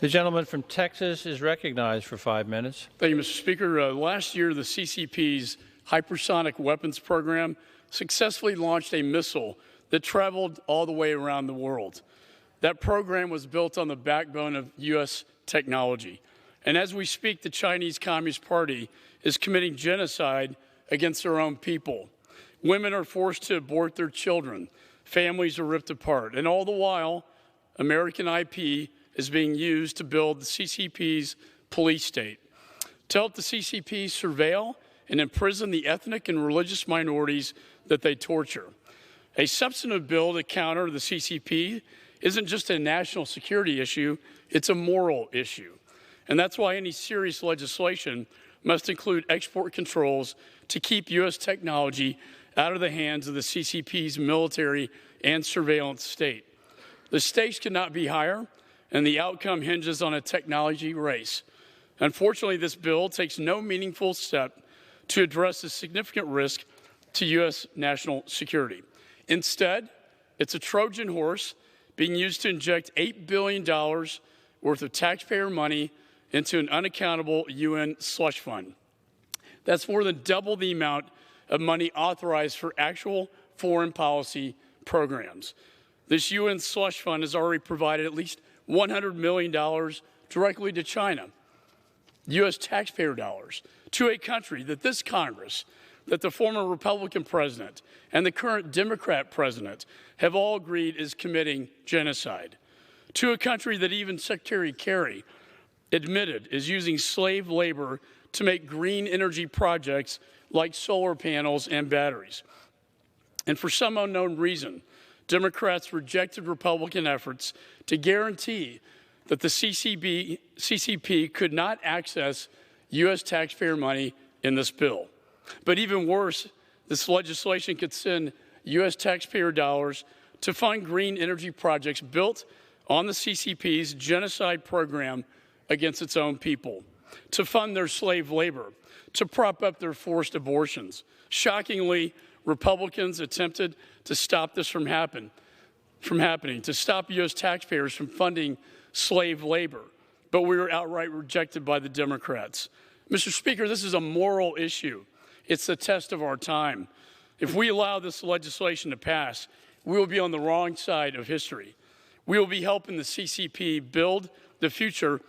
The gentleman from Texas is recognized for 5 minutes. Thank you, Mr. Speaker. Last year, the CCP's hypersonic weapons program successfully launched a missile that traveled all the way around the world. That program was built on the backbone of U.S. technology. And as we speak, the Chinese Communist Party is committing genocide against their own people. Women are forced to abort their children. Families are ripped apart. And all the while, American IP is being used to build the CCP's police state, to help the CCP surveil and imprison the ethnic and religious minorities that they torture. A substantive bill to counter the CCP isn't just a national security issue, it's a moral issue. And that's why any serious legislation must include export controls to keep U.S. technology out of the hands of the CCP's military and surveillance state. The stakes cannot be higher, and the outcome hinges on a technology race. Unfortunately, this bill takes no meaningful step to address the significant risk to U.S. national security. Instead, it's a Trojan horse being used to inject $8 billion worth of taxpayer money into an unaccountable UN slush fund. That's more than double the amount of money authorized for actual foreign policy programs. This UN slush fund has already provided at least $100 million directly to China, U.S. taxpayer dollars, to a country that this Congress, that the former Republican president and the current Democrat president have all agreed is committing genocide, to a country that even Secretary Kerry admitted is using slave labor to make green energy projects like solar panels and batteries. And for some unknown reason, Democrats rejected Republican efforts to guarantee that the CCP could not access U.S. taxpayer money in this bill. But even worse, this legislation could send U.S. taxpayer dollars to fund green energy projects built on the CCP's genocide program against its own people, to fund their slave labor, to prop up their forced abortions. Shockingly, Republicans attempted to stop this from happening, to stop U.S. taxpayers from funding slave labor, but we were outright rejected by the Democrats. Mr. Speaker, this is a moral issue. It's the test of our time. If we allow this legislation to pass, we will be on the wrong side of history. We will be helping the CCP build the future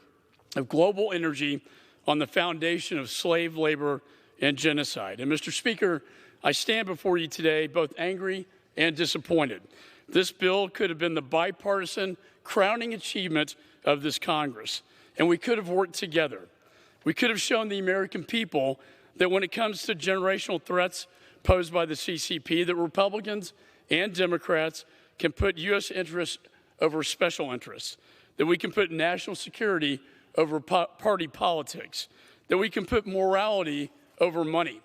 of global energy on the foundation of slave labor and genocide. And Mr. Speaker, I stand before you today both angry and disappointed. This bill could have been the bipartisan crowning achievement of this Congress, and we could have worked together. We could have shown the American people that when it comes to generational threats posed by the CCP, that Republicans and Democrats can put U.S. interests over special interests, that we can put national security over party politics, that we can put morality over money.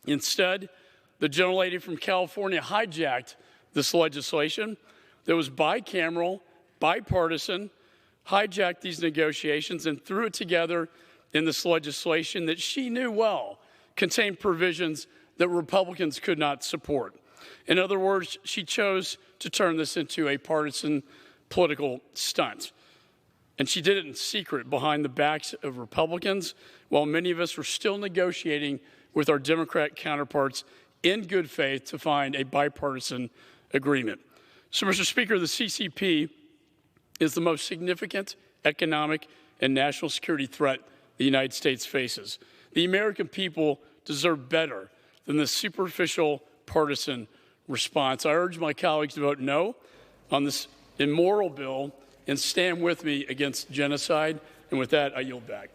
Instead, the gentlelady from California hijacked this legislation that was bicameral, bipartisan, hijacked these negotiations and threw it together in this legislation that she knew well contained provisions that Republicans could not support. In other words, she chose to turn this into a partisan political stunt. And she did it in secret behind the backs of Republicans, while many of us were still negotiating with our Democrat counterparts in good faith to find a bipartisan agreement. So, Mr. Speaker, the CCP is the most significant economic and national security threat the United States faces. The American people deserve better than the superficial partisan response. I urge my colleagues to vote no on this immoral bill and stand with me against genocide. And with that, I yield back.